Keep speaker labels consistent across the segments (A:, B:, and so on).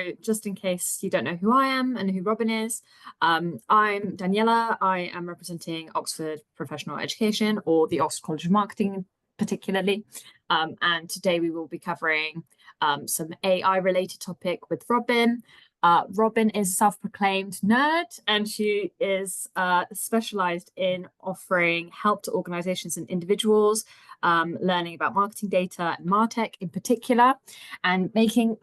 A: So just in case you don't know who I am and who Robin is, I'm Daniela. I am representing Oxford Professional Education, or the Oxford College of Marketing particularly. And today we will be covering some AI related topic with Robin. Robin is a self-proclaimed nerd, and she is specialized in offering help to organizations and individuals, learning about marketing data and MarTech in particular, and making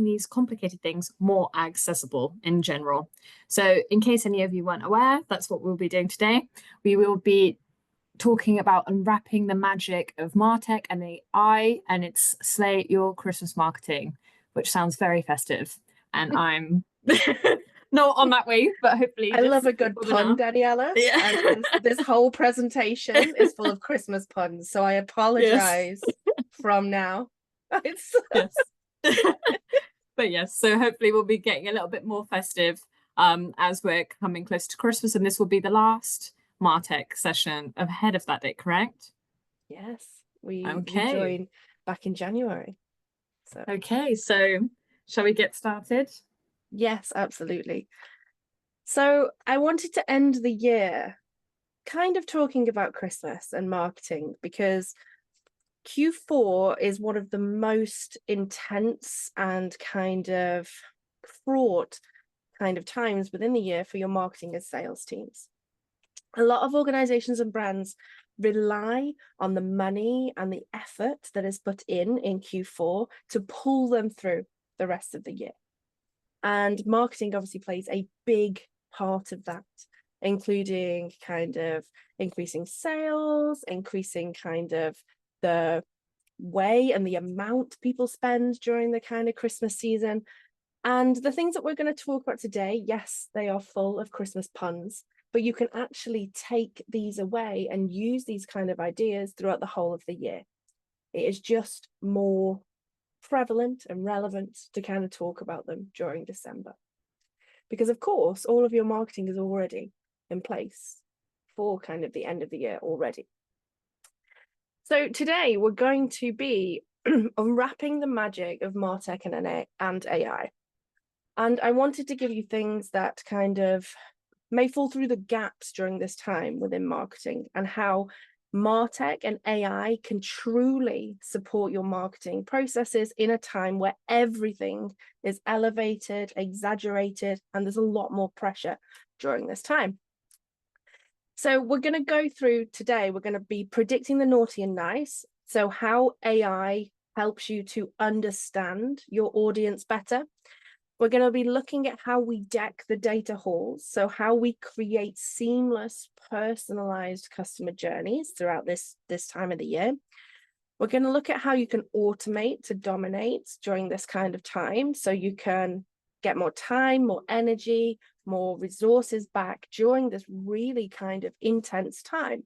A: these complicated things more accessible in general. So in case any of you weren't aware, that's what we'll be doing today. We will be talking about unwrapping the magic of MarTech and AI, and it's Sleigh your Christmas marketing, which sounds very festive. And I'm not on that wave, but hopefully
B: I love a good pun, Daniela.
A: Yeah.
B: And this whole presentation is full of Christmas puns, so I apologize from now.
A: Yes. But yes, so hopefully we'll be getting a little bit more festive as we're coming close to Christmas, and this will be the last MarTech session ahead of that date, correct?
B: Yes, we join back in January. So
A: okay, so shall we get started?
B: Yes, absolutely. So I wanted to end the year kind of talking about Christmas and marketing, because Q4 is one of the most intense and kind of fraught kind of times within the year for your marketing and sales teams. A lot of organizations and brands rely on the money and the effort that is put in Q4 to pull them through the rest of the year. And marketing obviously plays a big part of that, including kind of increasing sales, increasing kind of the way and the amount people spend during the kind of Christmas season. And the things that we're going to talk about today, yes, they are full of Christmas puns, but you can actually take these away and use these kind of ideas throughout the whole of the year. It is just more prevalent and relevant to kind of talk about them during December. Because of course, all of your marketing is already in place for kind of the end of the year already. So today we're going to be unwrapping the magic of MarTech and AI. And I wanted to give you things that kind of may fall through the gaps during this time within marketing, and how MarTech and AI can truly support your marketing processes in a time where everything is elevated, exaggerated, and there's a lot more pressure during this time. So we're going to go through today, we're going to be predicting the naughty and nice. So how AI helps you to understand your audience better. We're going to be looking at how we deck the data halls, so how we create seamless, personalized customer journeys throughout this time of the year. We're going to look at how you can automate to dominate during this kind of time, so you can get more time, more energy, more resources back during this really kind of intense time.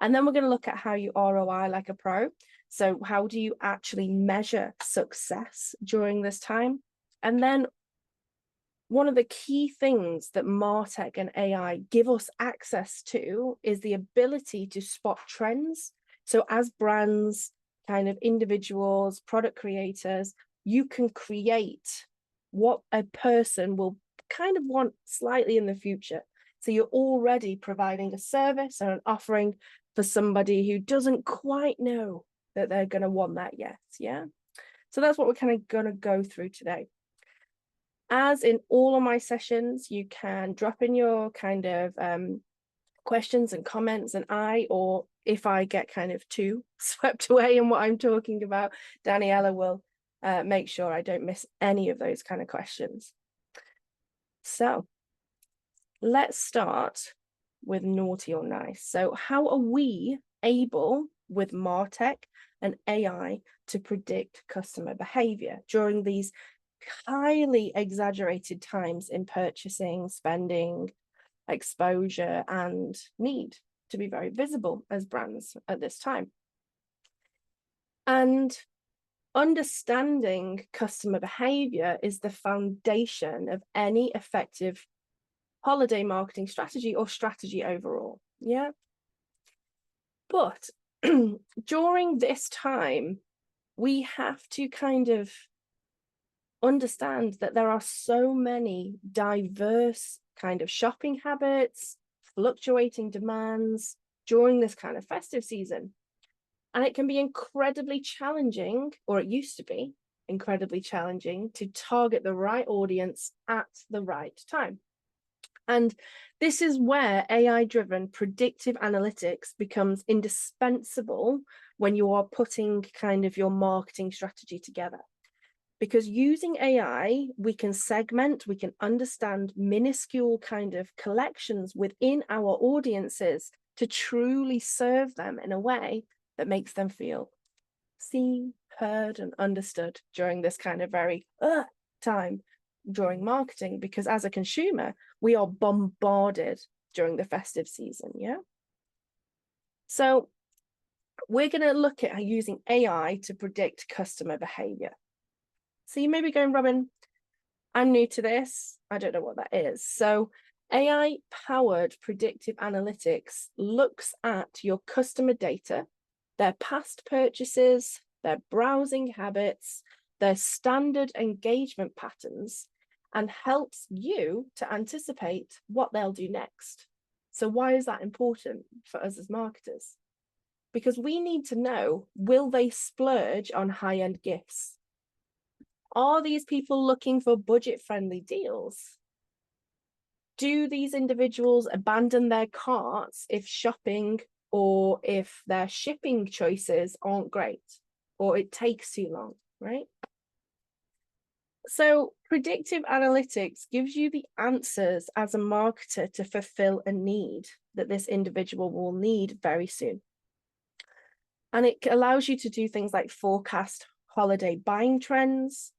B: And then we're going to look at how you ROI like a pro. So how do you actually measure success during this time? And then one of the key things that MarTech and AI give us access to is the ability to spot trends. So as brands, kind of individuals, product creators, you can create what a person will kind of want slightly in the future. So you're already providing a service or an offering for somebody who doesn't quite know that they're going to want that yet. Yeah. So that's what we're kind of going to go through today. As in all of my sessions, you can drop in your kind of questions and comments, and or if I get kind of too swept away in what I'm talking about, Daniela will make sure I don't miss any of those kind of questions. So let's start with naughty or nice. So how are we able with MarTech and AI to predict customer behavior during these highly exaggerated times in purchasing, spending, exposure, and need to be very visible as brands at this time? And understanding customer behavior is the foundation of any effective holiday marketing strategy or strategy overall. Yeah. But during this time, we have to kind of understand that there are so many diverse kind of shopping habits, fluctuating demands during this kind of festive season. And it can be incredibly challenging, or it used to be incredibly challenging, to target the right audience at the right time. And this is where AI-driven predictive analytics becomes indispensable when you are putting kind of your marketing strategy together. Because using AI, we can segment, we can understand minuscule kind of collections within our audiences to truly serve them in a way that makes them feel seen, heard, and understood during this kind of very time during marketing. Because as a consumer, we are bombarded during the festive season, yeah? So we're going to look at using AI to predict customer behavior. So you may be going, Robin, I'm new to this. I don't know what that is. So AI-powered predictive analytics looks at your customer data, their past purchases, their browsing habits, their standard engagement patterns, and helps you to anticipate what they'll do next. So why is that important for us as marketers? Because we need to know, will they splurge on high-end gifts? Are these people looking for budget-friendly deals? Do these individuals abandon their carts if shopping or if their shipping choices aren't great or it takes too long, right? So predictive analytics gives you the answers as a marketer to fulfill a need that this individual will need very soon. And it allows you to do things like forecast holiday buying trends,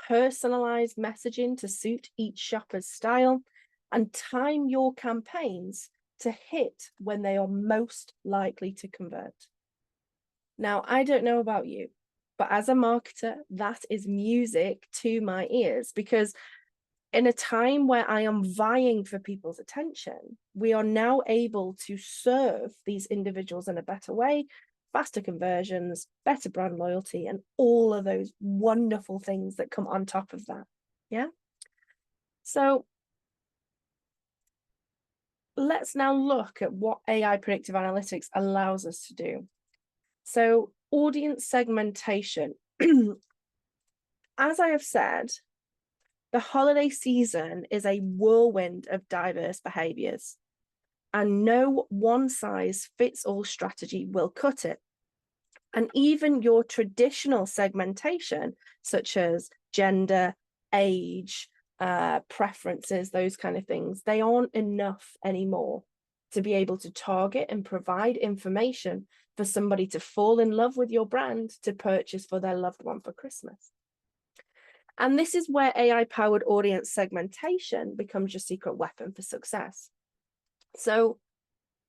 B: personalized messaging to suit each shopper's style, and time your campaigns to hit when they are most likely to convert. Now, I don't know about you, but as a marketer, that is music to my ears, because in a time where I am vying for people's attention, we are now able to serve these individuals in a better way, faster conversions, better brand loyalty, and all of those wonderful things that come on top of that. Yeah. So let's now look at what AI predictive analytics allows us to do. So audience segmentation. As I have said, the holiday season is a whirlwind of diverse behaviors, and no one-size-fits-all strategy will cut it. And even your traditional segmentation, such as gender, age, preferences, those kind of things, they aren't enough anymore to be able to target and provide information for somebody to fall in love with your brand to purchase for their loved one for Christmas. And this is where AI-powered audience segmentation becomes your secret weapon for success. So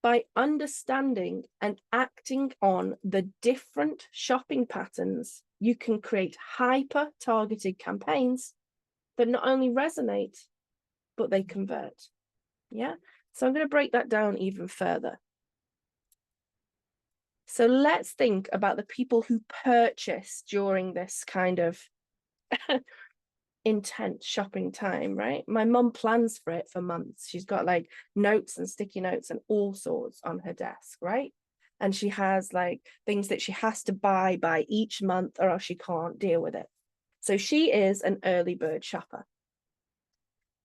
B: by understanding and acting on the different shopping patterns, you can create hyper-targeted campaigns that not only resonate, but they convert. Yeah. So I'm going to break that down even further. So let's think about the people who purchase during this kind of intense shopping time, right? My mum plans for it for months. She's got like notes and sticky notes and all sorts on her desk, right? And she has like things that she has to buy by each month or else she can't deal with it. So she is an early bird shopper.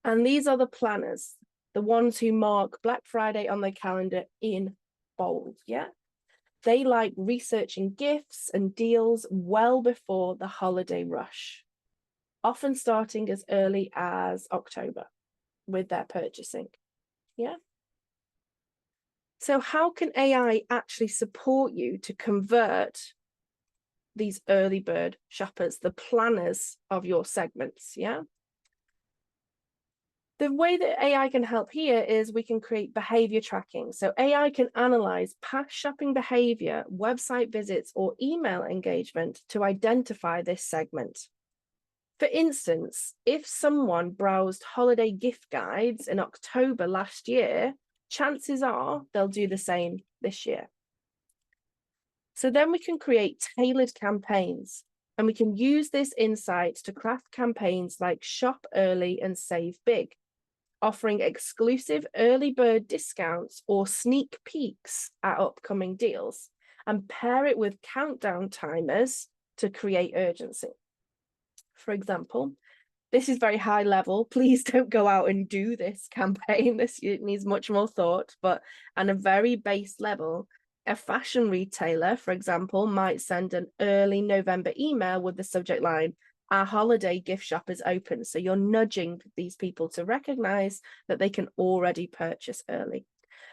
B: And these are the planners, the ones who mark Black Friday on their calendar in bold, yeah? They like researching gifts and deals well before the holiday rush, often starting as early as October with their purchasing, yeah? So how can AI actually support you to convert these early bird shoppers, the planners of your segments, yeah? The way that AI can help here is we can create behavior tracking. So AI can analyze past shopping behavior, website visits, or email engagement to identify this segment. For instance, if someone browsed holiday gift guides in October last year, chances are they'll do the same this year. So then we can create tailored campaigns And we can use this insight to craft campaigns like Shop Early and Save Big, offering exclusive early bird discounts or sneak peeks at upcoming deals, and pair it with countdown timers to create urgency. For example, this is very high level. Please don't go out and do this campaign. It needs much more thought, but on a very base level, a fashion retailer, for example, might send an early November email with the subject line, "Our holiday gift shop is open." So you're nudging these people to recognize that they can already purchase early.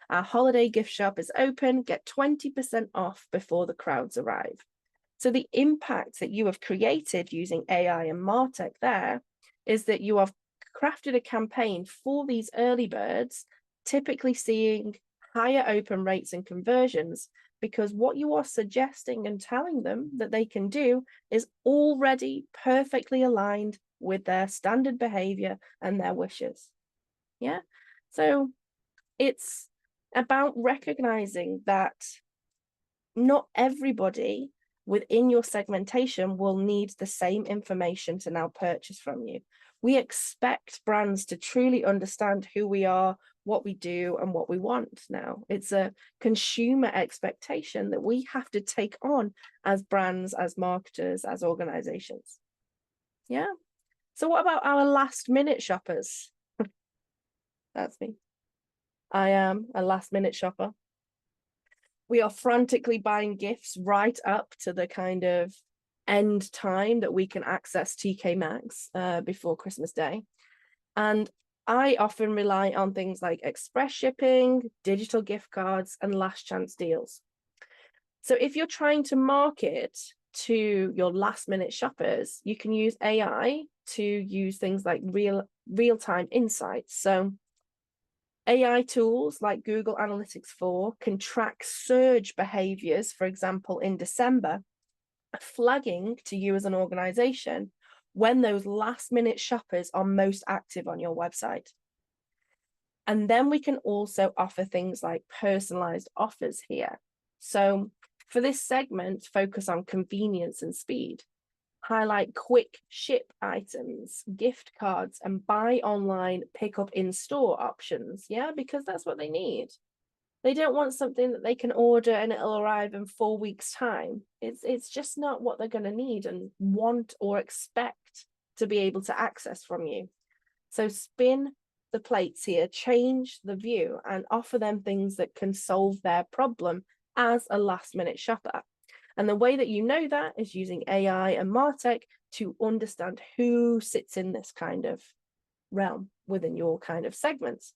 B: "Our holiday gift shop is open. Get 20% off before the crowds arrive." So the impact that you have created using AI and MarTech there is that you have crafted a campaign for these early birds, typically seeing higher open rates and conversions, because what you are suggesting and telling them that they can do is already perfectly aligned with their standard behavior and their wishes. Yeah. So it's about recognizing that not everybody within your segmentation will need the same information to now purchase from you. We expect brands to truly understand who we are, what we do, and what we want now. It's a consumer expectation that we have to take on as brands, as marketers, as organizations. Yeah. So what about our last minute shoppers? That's me. I am a last minute shopper. We are frantically buying gifts right up to the kind of end time that we can access TK Maxx before Christmas Day. And I often rely on things like express shipping, digital gift cards, and last chance deals. So if you're trying to market to your last minute shoppers, you can use AI to use things like real-time insights. So AI tools like Google Analytics 4 can track surge behaviors, for example, in December, flagging to you as an organization when those last minute shoppers are most active on your website. And then we can also offer things like personalized offers here. So for this segment, focus on convenience and speed. Highlight quick ship items, gift cards, and buy online, pick up in store options. Yeah, because that's what they need. They don't want something that they can order and it'll arrive in 4 weeks' time. It's just not what they're going to need and want or expect to be able to access from you. So spin the plates here, change the view, and offer them things that can solve their problem as a last minute shopper. And the way that you know that is using AI and MarTech to understand who sits in this kind of realm within your kind of segments.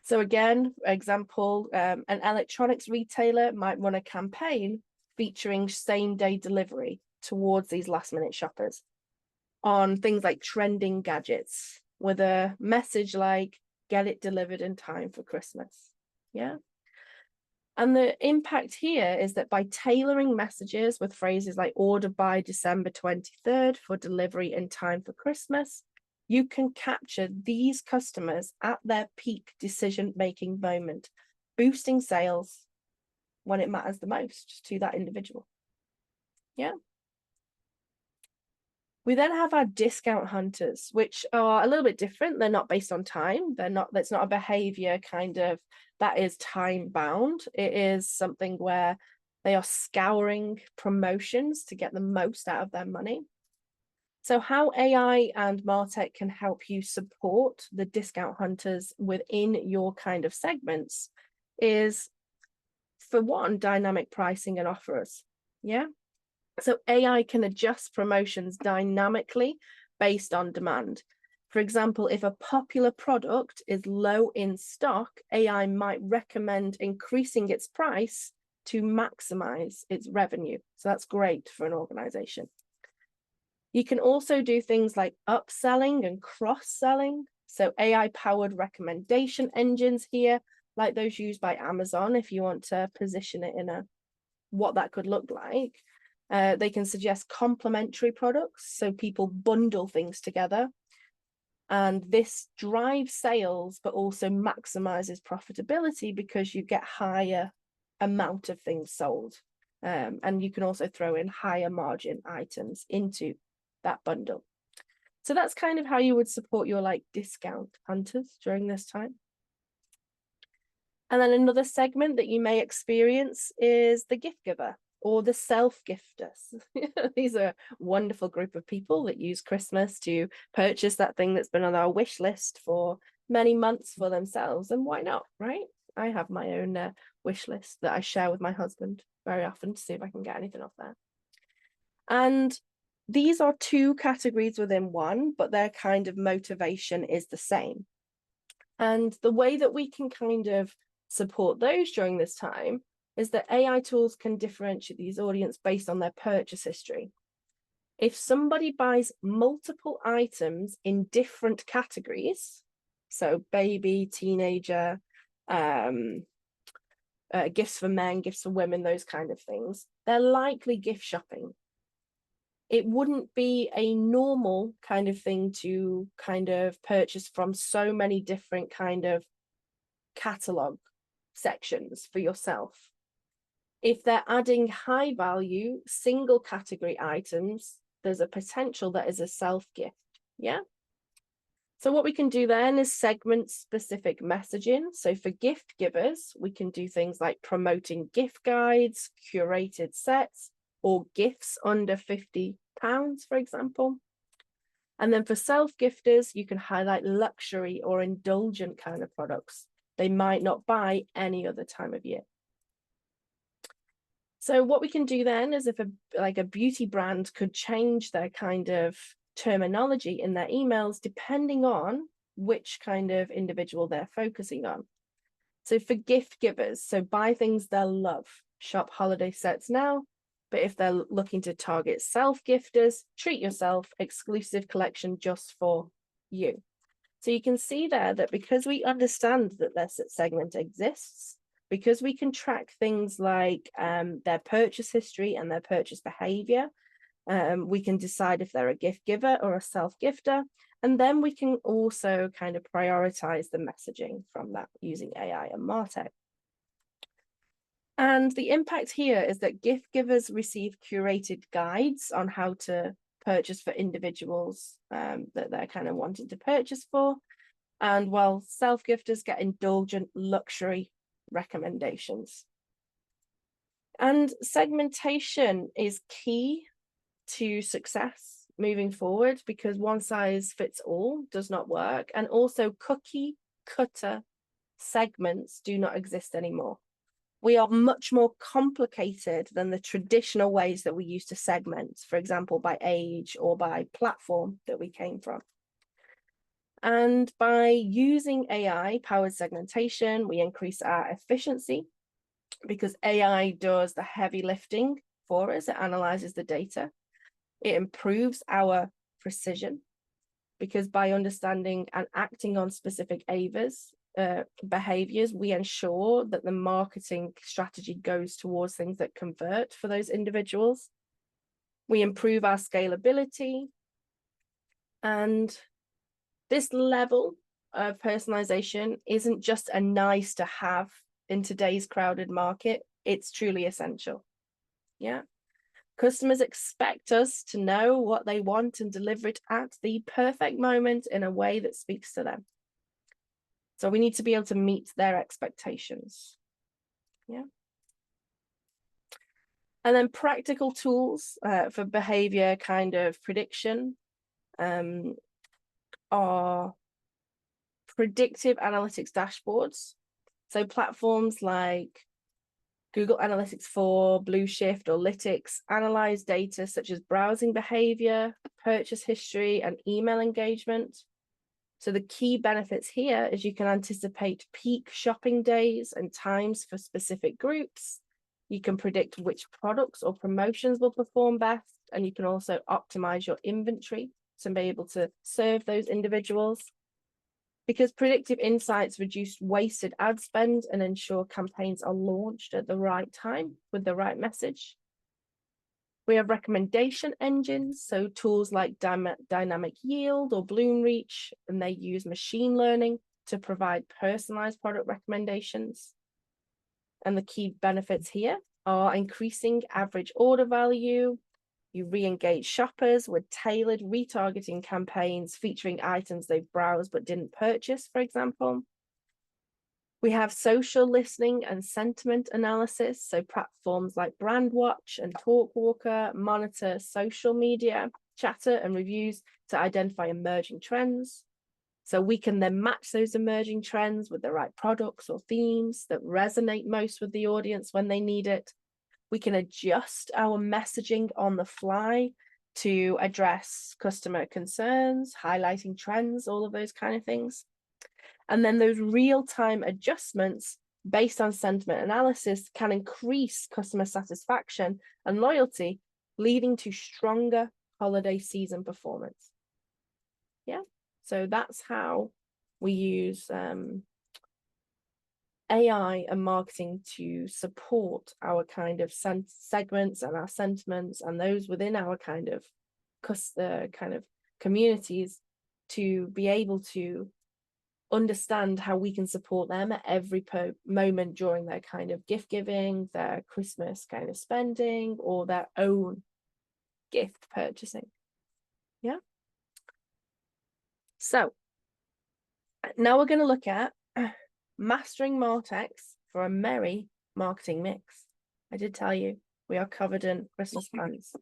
B: So again, example, an electronics retailer might run a campaign featuring same-day delivery towards these last-minute shoppers on things like trending gadgets with a message like, "Get it delivered in time for Christmas." Yeah. And the impact here is that by tailoring messages with phrases like "order by December 23rd for delivery in time for Christmas," you can capture these customers at their peak decision-making moment, boosting sales when it matters the most to that individual. Yeah. We then have our discount hunters, which are a little bit different. They're not based on time. That's not a behavior kind of that is time bound. It is something where they are scouring promotions to get the most out of their money. So how AI and MarTech can help you support the discount hunters within your kind of segments is, for one, dynamic pricing and offers. Yeah. So AI can adjust promotions dynamically based on demand. For example, if a popular product is low in stock, AI might recommend increasing its price to maximize its revenue. So that's great for an organization. You can also do things like upselling and cross-selling. So AI-powered recommendation engines here, like those used by Amazon, if you want to position it in what that could look like. They can suggest complementary products, so people bundle things together. And this drives sales, but also maximizes profitability because you get higher amount of things sold. And you can also throw in higher margin items into that bundle. So that's kind of how you would support your like discount hunters during this time. And then another segment that you may experience is the gift giver or the self-gifters. These are a wonderful group of people that use Christmas to purchase that thing that's been on our wish list for many months for themselves. And why not, right? I have my own wish list that I share with my husband very often to see if I can get anything off there. And these are two categories within one, but their kind of motivation is the same. And the way that we can kind of support those during this time is that AI tools can differentiate these audience based on their purchase history. If somebody buys multiple items in different categories, so baby, teenager, gifts for men, gifts for women, those kind of things, they're likely gift shopping. It wouldn't be a normal kind of thing to kind of purchase from so many different kind of catalog sections for yourself. If they're adding high value single category items, there's a potential that is a self gift. Yeah. So what we can do then is segment specific messaging. So for gift givers, we can do things like promoting gift guides, curated sets, or gifts under £50, for example. And then for self-gifters, you can highlight luxury or indulgent kind of products they might not buy any other time of year. So what we can do then is if a beauty brand could change their kind of terminology in their emails depending on which kind of individual they're focusing on. So for gift givers, so buy things they'll love, shop holiday sets now. But if they're looking to target self-gifters, treat yourself, exclusive collection just for you. So you can see there that because we understand that this segment exists, because we can track things like their purchase history and their purchase behavior, we can decide if they're a gift giver or a self-gifter. And then we can also kind of prioritize the messaging from that using AI and MarTech. And the impact here is that gift givers receive curated guides on how to purchase for individuals that they're kind of wanting to purchase for. And while self-gifters get indulgent luxury recommendations. And segmentation is key to success moving forward because one size fits all does not work. And also cookie cutter segments do not exist anymore. We are much more complicated than the traditional ways that we used to segment, for example, by age or by platform that we came from. And by using AI-powered segmentation, we increase our efficiency because AI does the heavy lifting for us. It analyzes the data. It improves our precision because by understanding and acting on specific behaviors, we ensure that the marketing strategy goes towards things that convert for those individuals. We improve our scalability. And this level of personalization isn't just a nice to have in today's crowded market, it's truly essential. Yeah. Customers expect us to know what they want and deliver it at the perfect moment in a way that speaks to them. So we need to be able to meet their expectations. Yeah. And then practical tools for behavior kind of prediction are predictive analytics dashboards. So platforms like Google Analytics 4, Blue Shift, or Lytics analyze data such as browsing behavior, purchase history, and email engagement. So the key benefits here is you can anticipate peak shopping days and times for specific groups. You can predict which products or promotions will perform best, and you can also optimize your inventory to be able to serve those individuals. Because predictive insights reduce wasted ad spend and ensure campaigns are launched at the right time with the right message. We have recommendation engines, so tools like Dynamic Yield or Bloomreach, and they use machine learning to provide personalized product recommendations. And the key benefits here are increasing average order value. You re-engage shoppers with tailored retargeting campaigns featuring items they've browsed but didn't purchase, for example. We have social listening and sentiment analysis. So platforms like Brandwatch and Talkwalker monitor social media, chatter, and reviews to identify emerging trends. So we can then match those emerging trends with the right products or themes that resonate most with the audience when they need it. We can adjust our messaging on the fly to address customer concerns, highlighting trends, all of those kind of things. And then those real-time adjustments based on sentiment analysis can increase customer satisfaction and loyalty, leading to stronger holiday season performance. Yeah, so that's how we use AI and marketing to support our kind of segments and our sentiments and those within our kind of communities to be able to understand how we can support them at every moment during their kind of gift giving, their Christmas kind of spending, or their own gift purchasing. Yeah. So now we're going to look at mastering MarTechs for a merry marketing mix. I did tell you we are covered in Christmas plans.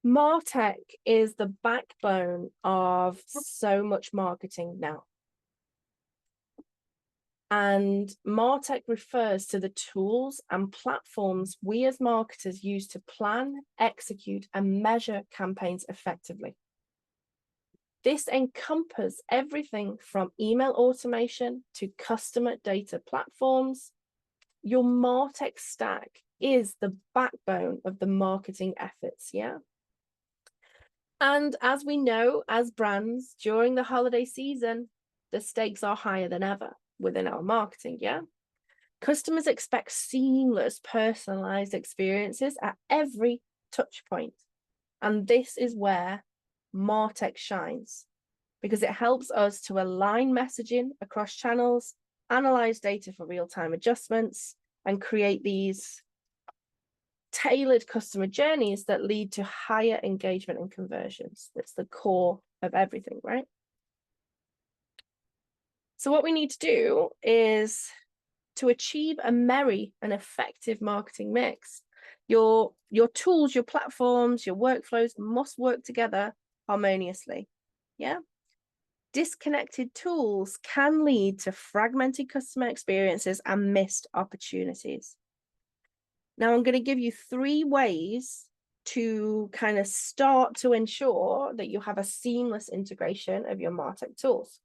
B: MarTech is the backbone of so much marketing now. And MarTech refers to the tools and platforms we as marketers use to plan, execute, and measure campaigns effectively. This encompasses everything from email automation to customer data platforms. Your MarTech stack is the backbone of the marketing efforts, yeah? And as we know, as brands, during the holiday season, the stakes are higher than ever within our marketing, yeah? Customers expect seamless, personalized experiences at every touch point. And this is where MarTech shines, because it helps us to align messaging across channels, analyze data for real-time adjustments, and create these tailored customer journeys that lead to higher engagement and conversions. That's the core of everything, right? So what we need to do is to achieve a merry and effective marketing mix. Your tools, your platforms, your workflows must work together harmoniously. Yeah. Disconnected tools can lead to fragmented customer experiences and missed opportunities. Now, I'm going to give you 3 ways to kind of start to ensure that you have a seamless integration of your MarTech tools.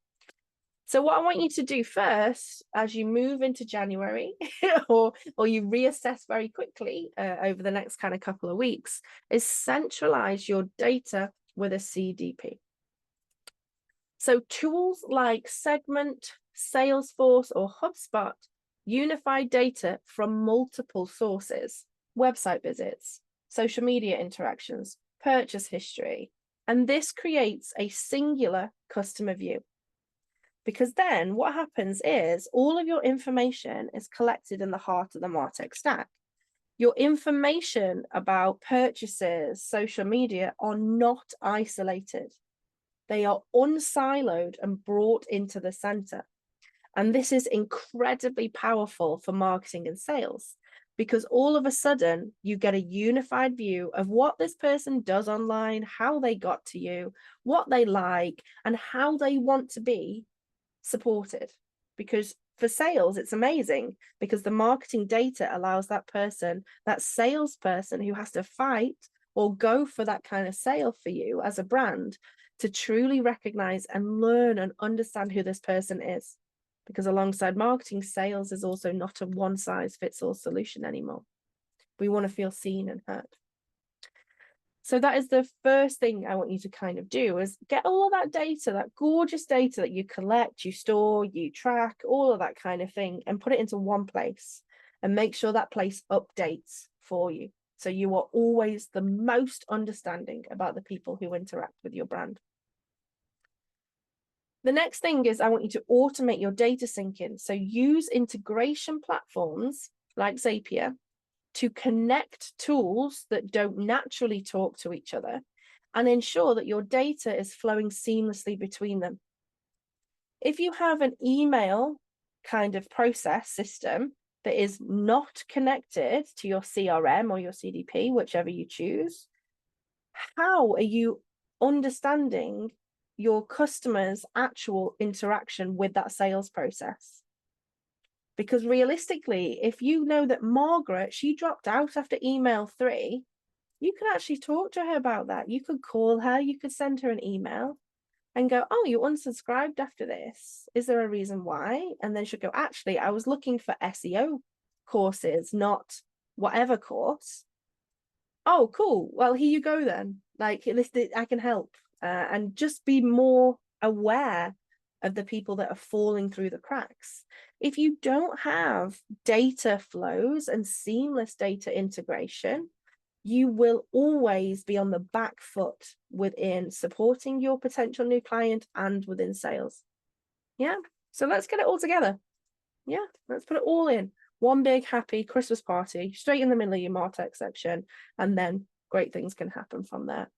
B: So what I want you to do first, as you move into January or you reassess very quickly over the next kind of couple of weeks, is centralize your data with a CDP. So tools like Segment, Salesforce, or HubSpot unify data from multiple sources: website visits, social media interactions, purchase history, and this creates a singular customer view. Because then what happens is all of your information is collected in the heart of the MarTech stack. Your information about purchases, social media are not isolated. They are unsiloed and brought into the center. And this is incredibly powerful for marketing and sales, because all of a sudden you get a unified view of what this person does online, how they got to you, what they like, and how they want to be supported. Because for sales, it's amazing because the marketing data allows that person, that salesperson who has to fight or go for that kind of sale for you as a brand, to truly recognize and learn and understand who this person is. Because alongside marketing, sales is also not a one-size-fits-all solution anymore. We want to feel seen and heard. So that is the first thing I want you to kind of do, is get all of that data, that gorgeous data that you collect, you store, you track, all of that kind of thing, and put it into one place and make sure that place updates for you. So you are always the most understanding about the people who interact with your brand. The next thing is I want you to automate your data syncing. So use integration platforms like Zapier to connect tools that don't naturally talk to each other and ensure that your data is flowing seamlessly between them. If you have an email kind of process system that is not connected to your CRM or your CDP, whichever you choose, how are you understanding your customer's actual interaction with that sales process? Because realistically, if you know that Margaret, she dropped out after email 3, you can actually talk to her about that. You could call her, you could send her an email and go, oh, you unsubscribed after this. Is there a reason why? And then she'll go, actually, I was looking for SEO courses, not whatever course. Oh, cool. Well, here you go then. Like, I can help. And just be more aware of the people that are falling through the cracks. If you don't have data flows and seamless data integration, you will always be on the back foot within supporting your potential new client and within sales. Yeah. So let's get it all together. Yeah. Let's put it all in one big happy Christmas party straight in the middle of your MarTech section. And then great things can happen from there.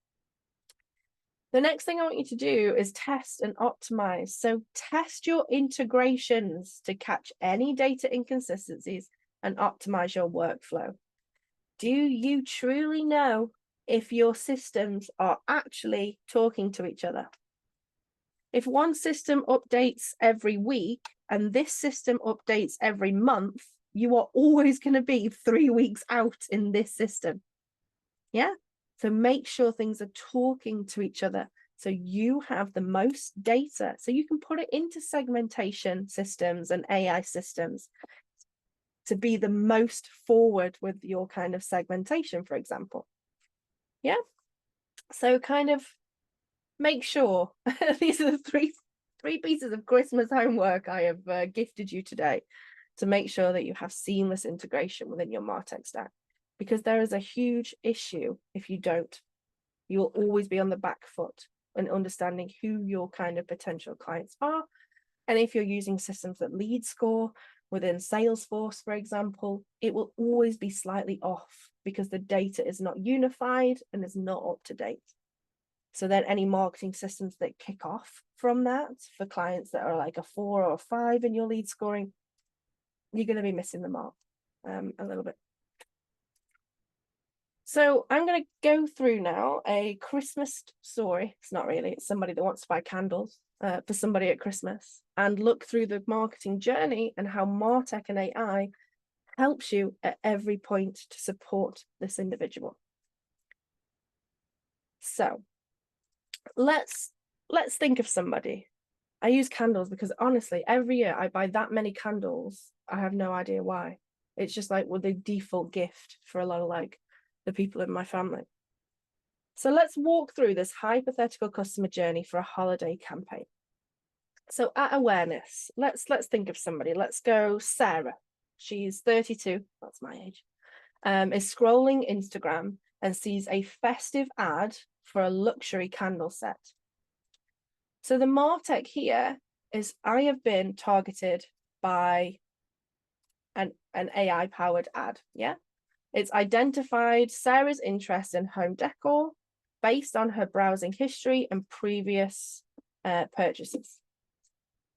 B: The next thing I want you to do is test and optimize. So test your integrations to catch any data inconsistencies and optimize your workflow. Do you truly know if your systems are actually talking to each other? If one system updates every week and this system updates every month, you are always going to be 3 weeks out in this system. Yeah. So make sure things are talking to each other. So you have the most data. So you can put it into segmentation systems and AI systems to be the most forward with your kind of segmentation, for example. Yeah. So kind of make sure these are the three pieces of Christmas homework I have gifted you today to make sure that you have seamless integration within your MarTech stack, because there is a huge issue if you don't. You will always be on the back foot and understanding who your kind of potential clients are. And if you're using systems that lead score within Salesforce, for example, it will always be slightly off because the data is not unified and is not up to date. So then any marketing systems that kick off from that for clients that are like a 4 or a 5 in your lead scoring, you're going to be missing the mark a little bit. So I'm going to go through now a Christmas story. It's not really, it's somebody that wants to buy candles for somebody at Christmas, and look through the marketing journey and how MarTech and AI helps you at every point to support this individual. So let's think of somebody. I use candles because honestly, every year I buy that many candles. I have no idea why. It's just like, well, the default gift for a lot of like the people in my family. So let's walk through this hypothetical customer journey for a holiday campaign. So at awareness, let's think of somebody. Let's go Sarah. She's 32, that's my age, is scrolling Instagram and sees a festive ad for a luxury candle set. So the MarTech here is I have been targeted by an AI powered ad. Yeah. It's identified Sarah's interest in home decor based on her browsing history and previous purchases.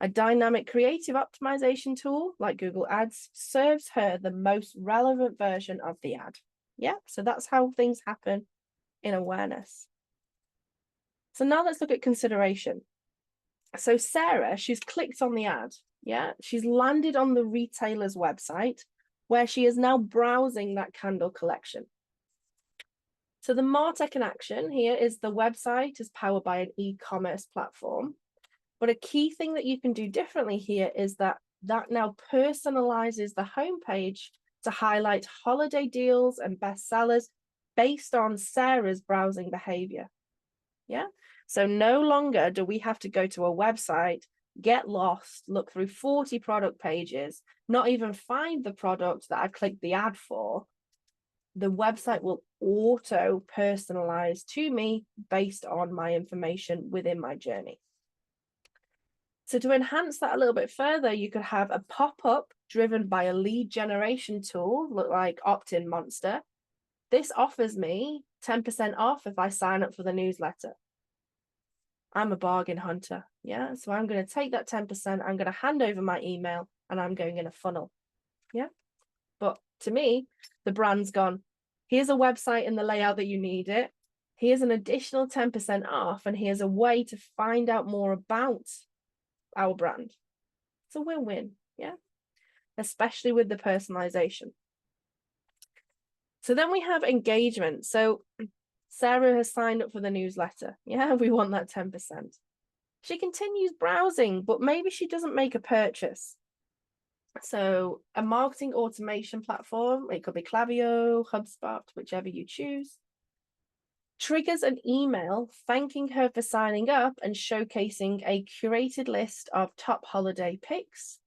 B: A dynamic creative optimization tool like Google Ads serves her the most relevant version of the ad. Yeah, so that's how things happen in awareness. So now let's look at consideration. So Sarah, she's clicked on the ad. Yeah, she's landed on the retailer's website where she is now browsing that candle collection. So the MarTech in action here is the website is powered by an e-commerce platform. But a key thing that you can do differently here is that now personalizes the homepage to highlight holiday deals and bestsellers based on Sarah's browsing behavior. Yeah. So no longer do we have to go to a website, get lost, look through 40 product pages, not even find the product that I clicked the ad for. The website will auto personalize to me based on my information within my journey. So to enhance that a little bit further, you could have a pop-up driven by a lead generation tool, look like Opt-in Monster. This offers me 10% off if I sign up for the newsletter. I'm a bargain hunter, yeah? So I'm going to take that 10%, I'm going to hand over my email, and I'm going in a funnel, yeah? But to me, the brand's gone, here's a website in the layout that you need it, here's an additional 10% off, and here's a way to find out more about our brand. It's a win-win, yeah? Especially with the personalization. So then we have engagement. So Sarah has signed up for the newsletter. Yeah, we want that 10%. She continues browsing, but maybe she doesn't make a purchase. So a marketing automation platform, it could be Klaviyo, HubSpot, whichever you choose, triggers an email thanking her for signing up and showcasing a curated list of top holiday picks.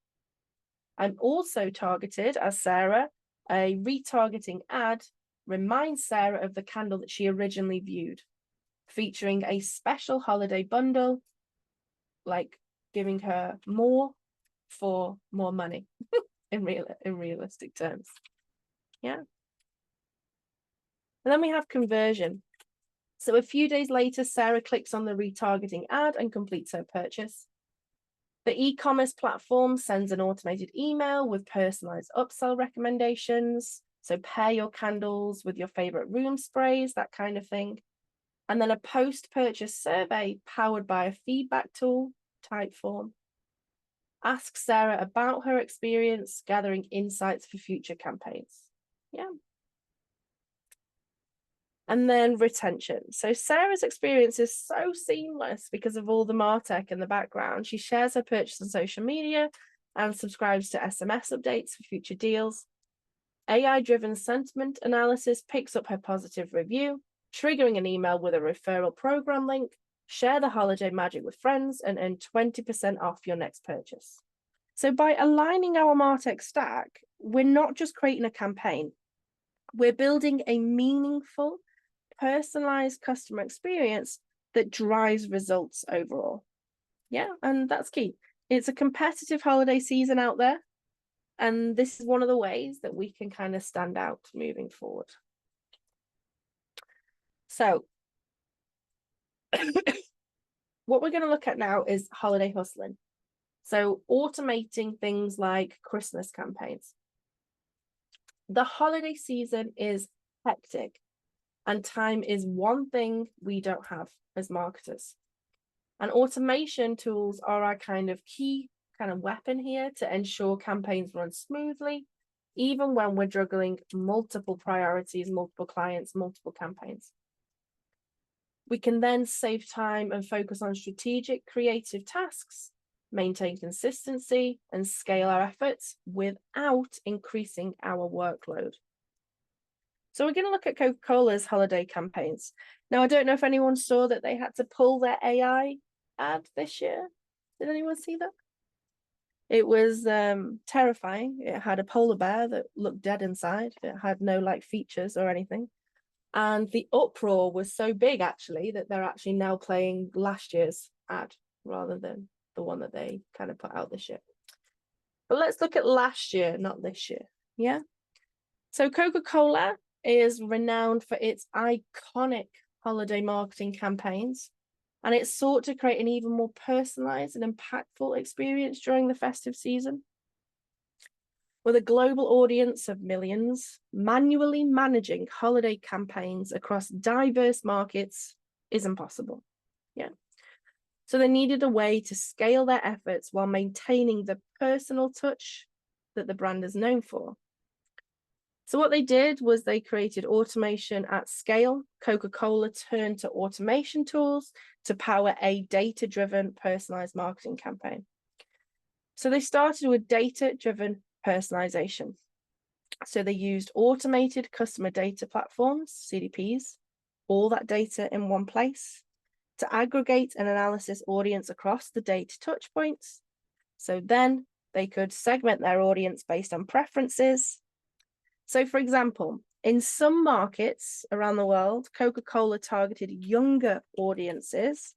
B: I'm also targeted as Sarah. A retargeting ad reminds Sarah of the candle that she originally viewed, featuring a special holiday bundle, like giving her more for more money in realistic terms. Yeah. And then we have conversion. So a few days later, Sarah clicks on the retargeting ad and completes her purchase. The e-commerce platform sends an automated email with personalized upsell recommendations. So pair your candles with your favorite room sprays, that kind of thing. And then a post-purchase survey powered by a feedback tool, Typeform. Ask Sarah about her experience gathering insights for future campaigns. Yeah. And then retention. So Sarah's experience is so seamless because of all the MarTech in the background. She shares her purchase on social media and subscribes to SMS updates for future deals. AI-driven sentiment analysis picks up her positive review, triggering an email with a referral program link. Share the holiday magic with friends and earn 20% off your next purchase. So by aligning our MarTech stack, we're not just creating a campaign. We're building a meaningful, personalized customer experience that drives results overall. Yeah, and that's key. It's a competitive holiday season out there, and this is one of the ways that we can kind of stand out moving forward. So what we're going to look at now is holiday hustling. So automating things like Christmas campaigns. The holiday season is hectic, and time is one thing we don't have as marketers. And automation tools are our kind of key kind of weapon here to ensure campaigns run smoothly, even when we're juggling multiple priorities, multiple clients, multiple campaigns. We can then save time and focus on strategic, creative tasks, maintain consistency, and scale our efforts without increasing our workload. So we're going to look at Coca-Cola's holiday campaigns. Now, I don't know if anyone saw that they had to pull their AI ad this year. Did anyone see that? It was terrifying. It had a polar bear that looked dead inside. It had no like features or anything. And the uproar was so big, actually, that they're actually now playing last year's ad rather than the one that they kind of put out this year. But let's look at last year, not this year. Yeah. So Coca-Cola is renowned for its iconic holiday marketing campaigns, and it sought to create an even more personalized and impactful experience during the festive season. With a global audience of millions, manually managing holiday campaigns across diverse markets is impossible. Yeah. So they needed a way to scale their efforts while maintaining the personal touch that the brand is known for. So what they did was they created automation at scale. Coca-Cola turned to automation tools to power a data-driven personalized marketing campaign. So they started with data-driven personalization. So they used automated customer data platforms, CDPs, all that data in one place to aggregate and analysis audience across the data touch points. So then they could segment their audience based on preferences. So for example, in some markets around the world, Coca-Cola targeted younger audiences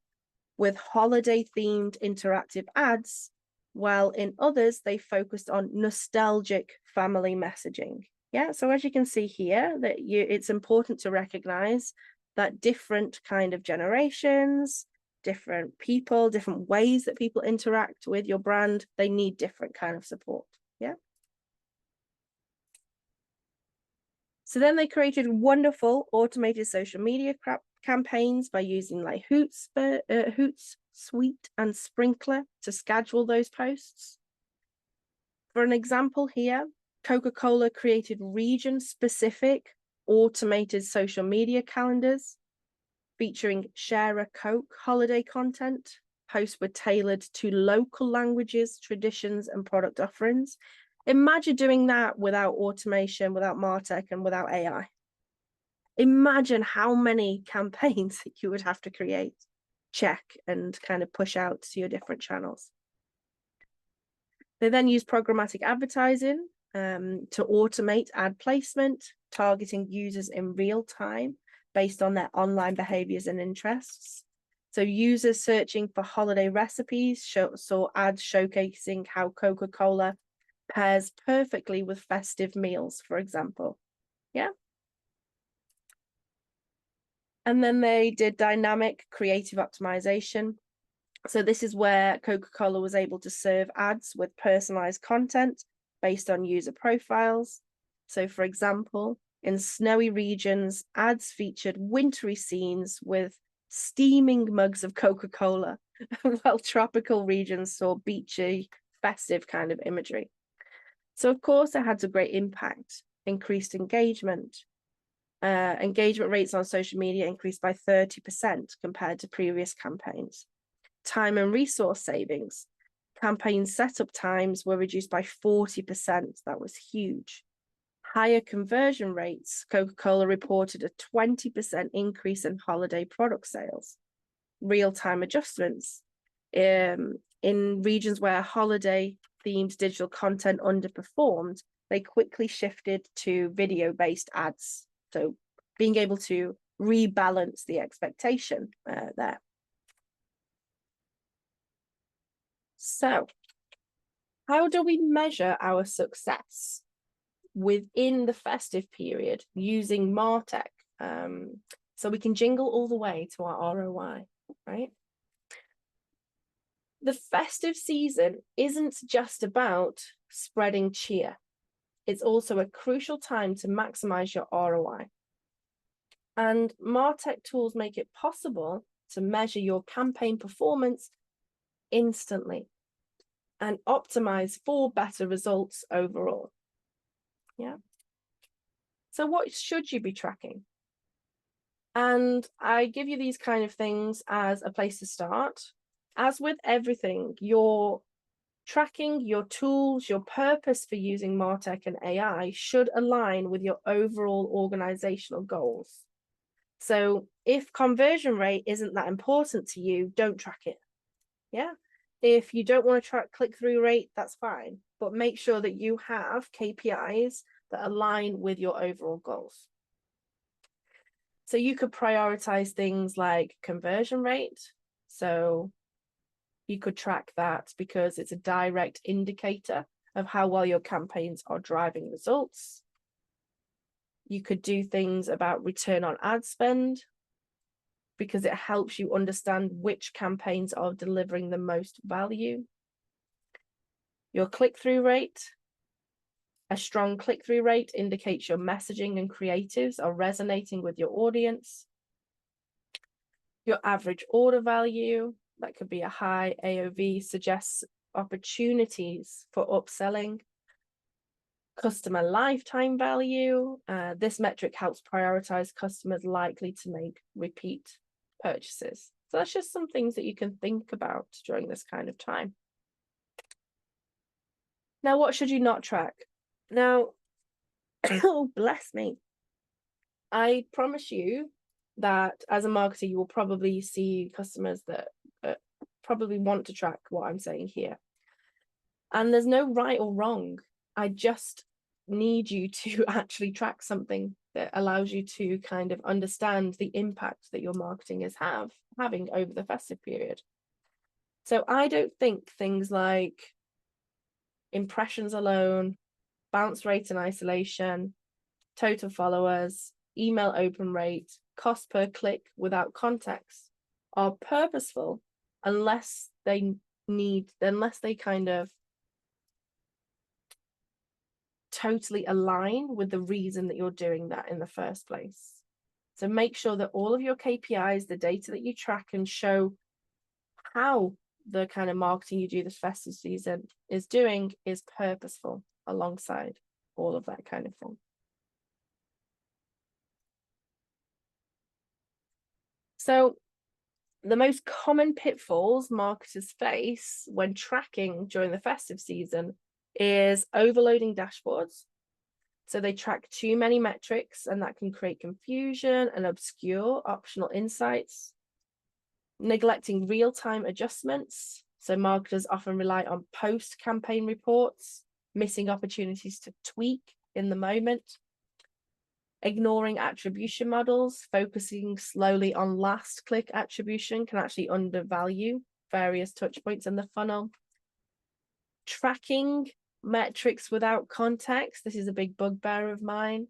B: with holiday-themed interactive ads, while in others, they focused on nostalgic family messaging. Yeah, so as you can see here, that it's important to recognize that different kind of generations, different people, different ways that people interact with your brand, they need different kind of support. Yeah. So then they created wonderful automated social media campaigns by using like Hootsuite, and Sprinkler to schedule those posts. For an example here, Coca-Cola created region-specific automated social media calendars featuring Share a Coke holiday content. Posts were tailored to local languages, traditions, and product offerings. Imagine doing that without automation, without MarTech, and without AI. Imagine how many campaigns you would have to create, check, and kind of push out to your different channels. They then use programmatic advertising to automate ad placement, targeting users in real time based on their online behaviors and interests. So users searching for holiday recipes saw ads showcasing how Coca-Cola pairs perfectly with festive meals, for example. Yeah. And then they did dynamic creative optimization. So this is where Coca-Cola was able to serve ads with personalized content based on user profiles. So for example, in snowy regions, ads featured wintry scenes with steaming mugs of Coca-Cola, while tropical regions saw beachy, festive kind of imagery. So of course it had a great impact, increased engagement. Engagement rates on social media increased by 30% compared to previous campaigns. Time and resource savings. Campaign setup times were reduced by 40%. That was huge. Higher conversion rates. Coca-Cola reported a 20% increase in holiday product sales. Real-time adjustments. In regions where holiday-themed digital content underperformed, they quickly shifted to video-based ads. So being able to rebalance the expectation there. So how do we measure our success within the festive period using MarTech? So we can jingle all the way to our ROI, right? The festive season isn't just about spreading cheer. It's also a crucial time to maximize your ROI. And MarTech tools make it possible to measure your campaign performance instantly and optimize for better results overall. Yeah. So what should you be tracking? And I give you these kind of things as a place to start. As with everything, your tracking, your tools, your purpose for using MarTech and AI should align with your overall organizational goals. So if conversion rate isn't that important to you, don't track it. Yeah. If you don't want to track click-through rate, that's fine. But make sure that you have KPIs that align with your overall goals. So you could prioritize things like conversion rate. So you could track that because it's a direct indicator of how well your campaigns are driving results. You could do things about return on ad spend because it helps you understand which campaigns are delivering the most value. Your click-through rate. A strong click-through rate indicates your messaging and creatives are resonating with your audience. Your average order value, that could be a high AOV, suggests opportunities for upselling. Customer lifetime value, this metric helps prioritize customers likely to make repeat purchases. So that's just some things that you can think about during this kind of time. Now, what should you not track? Now, oh, bless me. I promise you that as a marketer, you will probably see customers that probably want to track what I'm saying here. And there's no right or wrong. I just need you to actually track something that allows you to kind of understand the impact that your marketing is having over the festive period. So I don't think things like impressions alone, bounce rate in isolation, total followers, email open rate, cost per click without context are purposeful unless they kind of totally align with the reason that you're doing that in the first place. So make sure that all of your KPIs, the data that you track and show how the kind of marketing you do this festive season is doing is purposeful alongside all of that kind of thing. So the most common pitfalls marketers face when tracking during the festive season is overloading dashboards. So they track too many metrics, and that can create confusion and obscure optional insights. Neglecting real-time adjustments. So marketers often rely on post-campaign reports, missing opportunities to tweak in the moment. Ignoring attribution models, focusing slowly on last click attribution can actually undervalue various touch points in the funnel. Tracking metrics without context. This is a big bugbear of mine.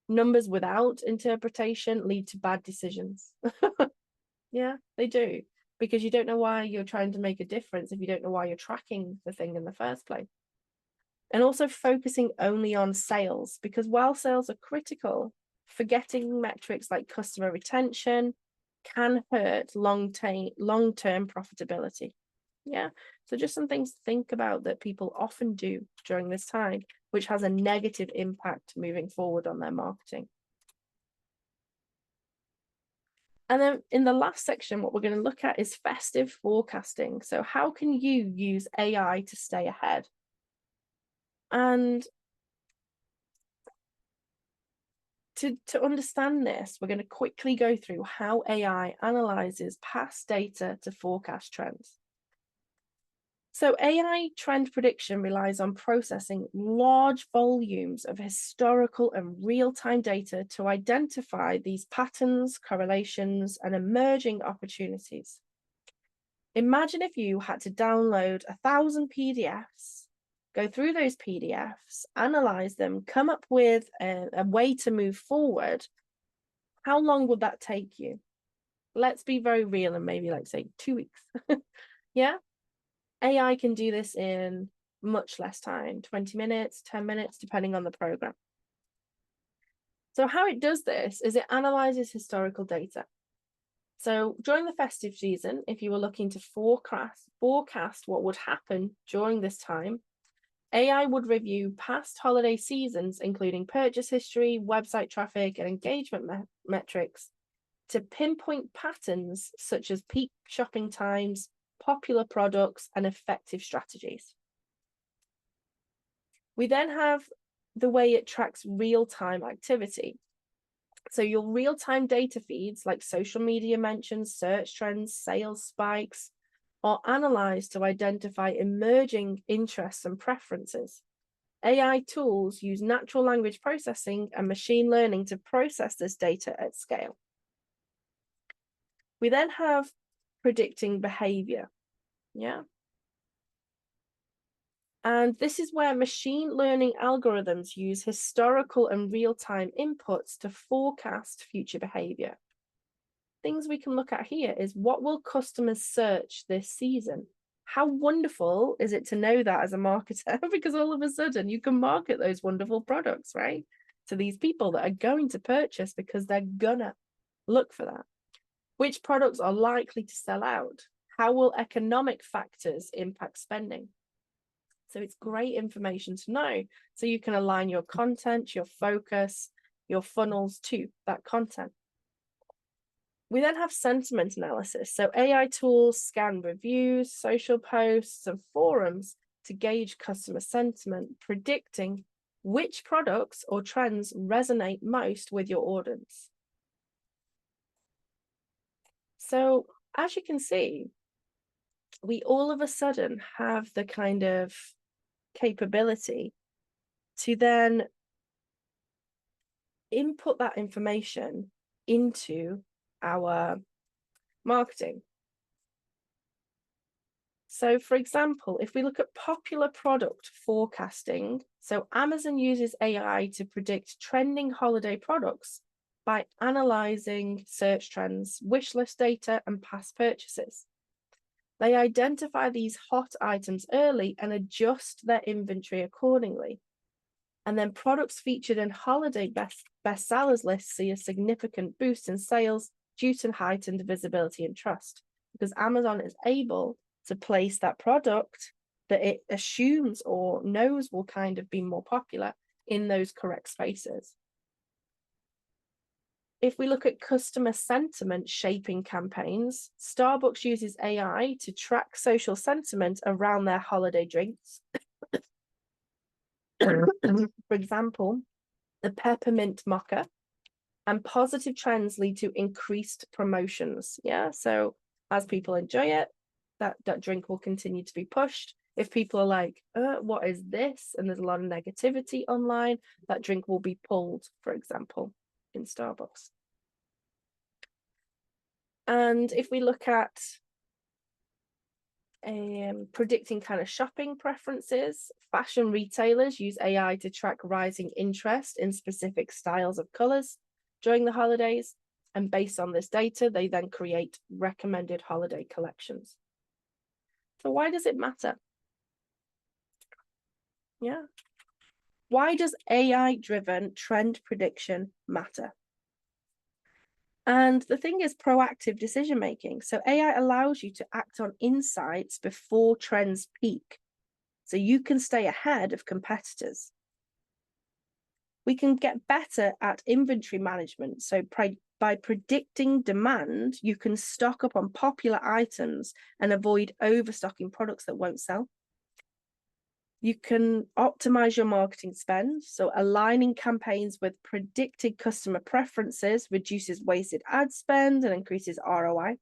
B: Numbers without interpretation lead to bad decisions. Yeah, they do, because you don't know why you're trying to make a difference if you don't know why you're tracking the thing in the first place. And also focusing only on sales, because while sales are critical, forgetting metrics like customer retention can hurt long-term profitability. Yeah, so just some things to think about that people often do during this time, which has a negative impact moving forward on their marketing. And then in the last section, what we're going to look at is festive forecasting. So how can you use AI to stay ahead? And to understand this, we're going to quickly go through how AI analyzes past data to forecast trends. So AI trend prediction relies on processing large volumes of historical and real-time data to identify these patterns, correlations, and emerging opportunities. Imagine if you had to download 1,000 PDFs, go through those PDFs, analyze them, come up with a way to move forward. How long would that take you? Let's be very real and maybe like say 2 weeks. Yeah. AI can do this in much less time, 20 minutes, 10 minutes, depending on the program. So how it does this is it analyzes historical data. So during the festive season, if you were looking to forecast what would happen during this time, AI would review past holiday seasons, including purchase history, website traffic, and engagement metrics to pinpoint patterns such as peak shopping times, popular products, and effective strategies. We then have the way it tracks real-time activity. So your real-time data feeds like social media mentions, search trends, sales spikes are analyzed to identify emerging interests and preferences. AI tools use natural language processing and machine learning to process this data at scale. We then have predicting behavior. Yeah. And this is where machine learning algorithms use historical and real-time inputs to forecast future behavior. Things we can look at here is what will customers search this season? How wonderful is it to know that as a marketer? Because all of a sudden you can market those wonderful products, right? To these people that are going to purchase because they're gonna look for that. Which products are likely to sell out? How will economic factors impact spending? So it's great information to know so you can align your content, your focus, your funnels to that content. We then have sentiment analysis. So AI tools scan reviews, social posts, and forums to gauge customer sentiment, predicting which products or trends resonate most with your audience. So as you can see, we all of a sudden have the kind of capability to then input that information into our marketing. So for example, if we look at popular product forecasting, so Amazon uses AI to predict trending holiday products by analyzing search trends, wish list data, and past purchases. They identify these hot items early and adjust their inventory accordingly. And then products featured in holiday bestsellers lists see a significant boost in sales due to heightened visibility and trust, because Amazon is able to place that product that it assumes or knows will kind of be more popular in those correct spaces. If we look at customer sentiment shaping campaigns, Starbucks uses AI to track social sentiment around their holiday drinks. For example, the peppermint mocha, and positive trends lead to increased promotions. Yeah, so as people enjoy it, that drink will continue to be pushed. If people are like, what is this? And there's a lot of negativity online, that drink will be pulled, for example, in Starbucks. And if we look at predicting kind of shopping preferences, fashion retailers use AI to track rising interest in specific styles of colors during the holidays. And based on this data, they then create recommended holiday collections. So why does it matter? Yeah. Why does AI-driven trend prediction matter? And the thing is proactive decision making. So AI allows you to act on insights before trends peak, so you can stay ahead of competitors. We can get better at inventory management. So by predicting demand, you can stock up on popular items and avoid overstocking products that won't sell. You can optimize your marketing spend. So aligning campaigns with predicted customer preferences reduces wasted ad spend and increases ROI.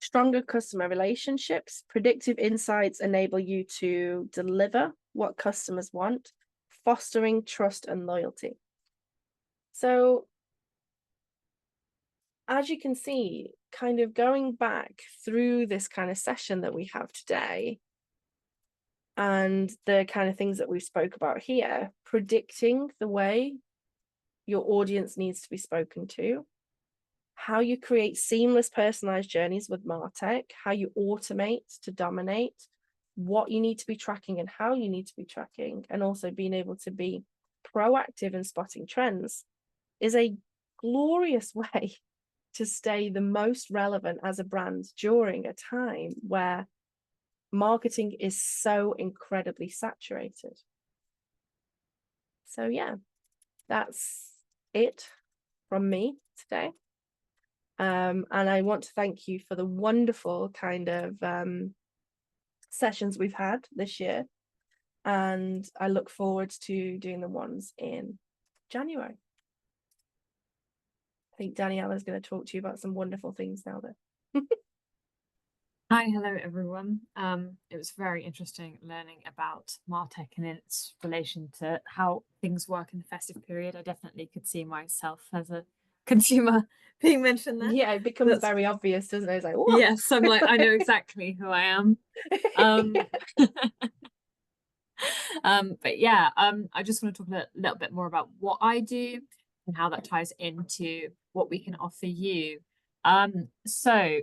B: Stronger customer relationships. Predictive insights enable you to deliver what customers want, fostering trust and loyalty. So as you can see, kind of going back through this kind of session that we have today, and the kind of things that we spoke about here, predicting the way your audience needs to be spoken to, how you create seamless personalized journeys with MarTech, how you automate to dominate, what you need to be tracking and how you need to be tracking, and also being able to be proactive in spotting trends is a glorious way to stay the most relevant as a brand during a time where marketing is so incredibly saturated. So yeah, that's it from me today. And I want to thank you for the wonderful kind of sessions we've had this year. And I look forward to doing the ones in January. I think Daniela is going to talk to you about some wonderful things now though.
A: Hi, hello everyone. It was very interesting learning about MarTech and its relation to how things work in the festive period. I definitely could see myself as a consumer being mentioned there.
B: Yeah, it becomes very obvious, doesn't it? It's like, whoa.
A: Yes, I'm like, I know exactly who I am. But yeah, I just want to talk a little bit more about what I do and how that ties into what we can offer you. So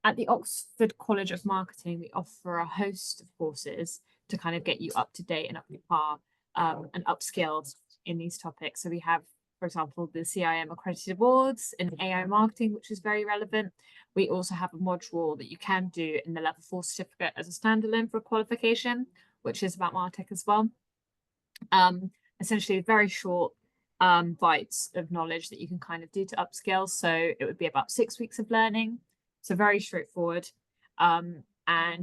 A: at the Oxford College of Marketing, we offer a host of courses to kind of get you up to date and up to par and upskilled in these topics. So we have, for example, the CIM accredited awards in AI marketing, which is very relevant. We also have a module that you can do in the level 4 certificate as a standalone for a qualification, which is about MarTech as well. Essentially very short bites of knowledge that you can kind of do to upskill. So it would be about 6 weeks of learning. So very straightforward. And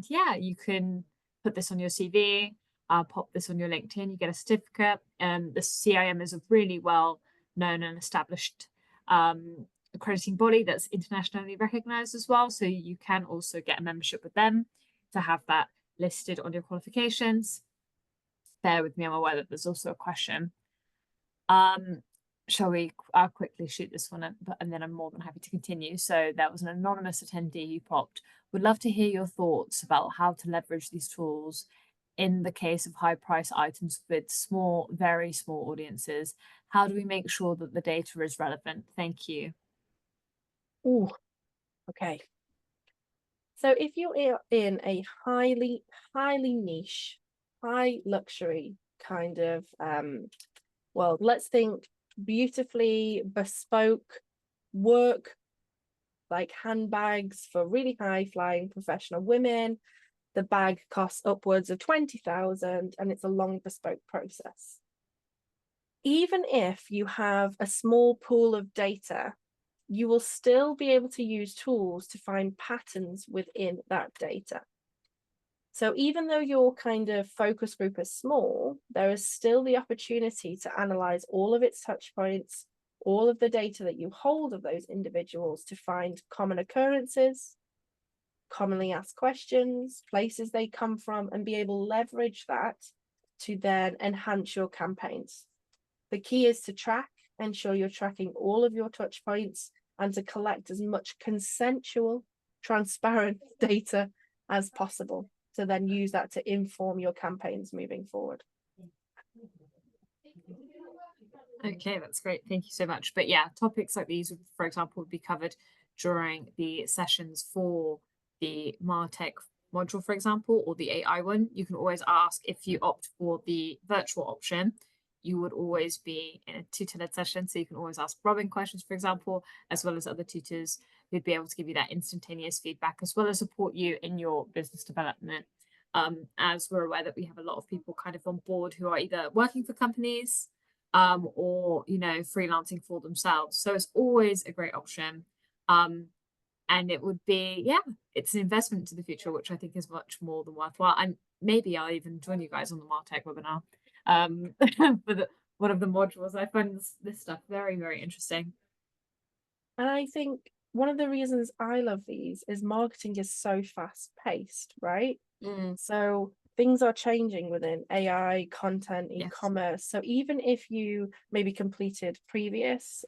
A: yeah, you can put this on your CV, pop this on your LinkedIn, you get a certificate. The CIM is a really well known and established accrediting body that's internationally recognized as well. So you can also get a membership with them to have that listed on your qualifications. Bear with me, I'm aware that there's also a question. Shall we quickly shoot this one up, and then I'm more than happy to continue. So that was an anonymous attendee who popped. Would love to hear your thoughts about how to leverage these tools in the case of high price items with small, very small audiences. How do we make sure that the data is relevant? Thank you.
B: Ooh, okay. So if you're in a highly niche, high luxury kind of well, let's think beautifully bespoke work, like handbags for really high flying professional women. The bag costs upwards of 20,000 and it's a long bespoke process. Even if you have a small pool of data, you will still be able to use tools to find patterns within that data. So even though your kind of focus group is small, there is still the opportunity to analyze all of its touch points, all of the data that you hold of those individuals to find common occurrences, commonly asked questions, places they come from, and be able to leverage that to then enhance your campaigns. The key is to track, ensure you're tracking all of your touch points, and to collect as much consensual, transparent data as possible to then use that to inform your campaigns moving forward.
A: Okay, that's great. Thank you so much. But yeah, topics like these, for example, would be covered during the sessions for the MarTech module, for example, or the AI one. You can always ask if you opt for the virtual option. You would always be in a tutor-led session. So you can always ask Robin questions, for example, as well as other tutors who'd be able to give you that instantaneous feedback, as well as support you in your business development. As we're aware that we have a lot of people kind of on board who are either working for companies or, you know, freelancing for themselves. So it's always a great option. And it would be, yeah, it's an investment to the future, which I think is much more than worthwhile. And maybe I'll even join you guys on the MarTech webinar for one of the modules. I find this stuff very, very interesting.
B: And I think one of the reasons I love these is marketing is so fast paced, right? So things are changing within AI, content, e-commerce. So even if you maybe completed previous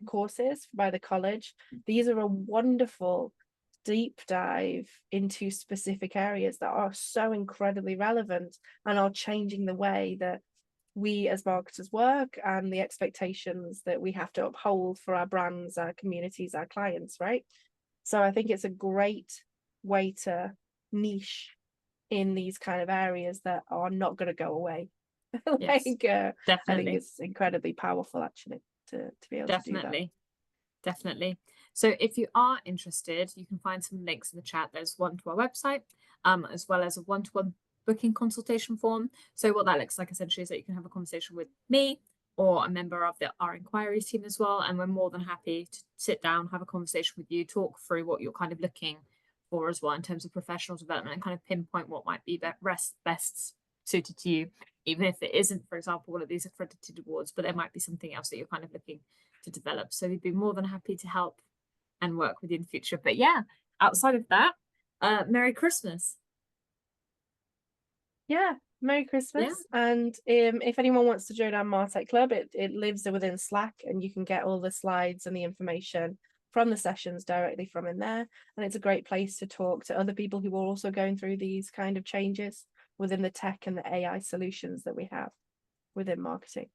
B: courses by the college, these are a wonderful deep dive into specific areas that are so incredibly relevant and are changing the way that we as marketers work and the expectations that we have to uphold for our brands, our communities, our clients, right? So I think it's a great way to niche in these kind of areas that are not going to go away.
A: Yes,
B: I
A: definitely.
B: think it's incredibly powerful actually to be able to do that.
A: Definitely. So if you are interested, you can find some links in the chat. There's one to our website, as well as a one-to-one booking consultation form. So what that looks like essentially is that you can have a conversation with me or a member of our inquiries team as well. And we're more than happy to sit down, have a conversation with you, talk through what you're kind of looking for as well in terms of professional development and kind of pinpoint what might be best suited to you, even if it isn't, for example, one of these accredited awards, but there might be something else that you're kind of looking to develop. So we'd be more than happy to help and work with you in the future. But yeah, outside of that, Merry Christmas.
B: Yeah, Merry Christmas. Yeah. And if anyone wants to join our MarTech Club, it lives within Slack and you can get all the slides and the information from the sessions directly from in there. And it's a great place to talk to other people who are also going through these kind of changes within the tech and the AI solutions that we have within marketing.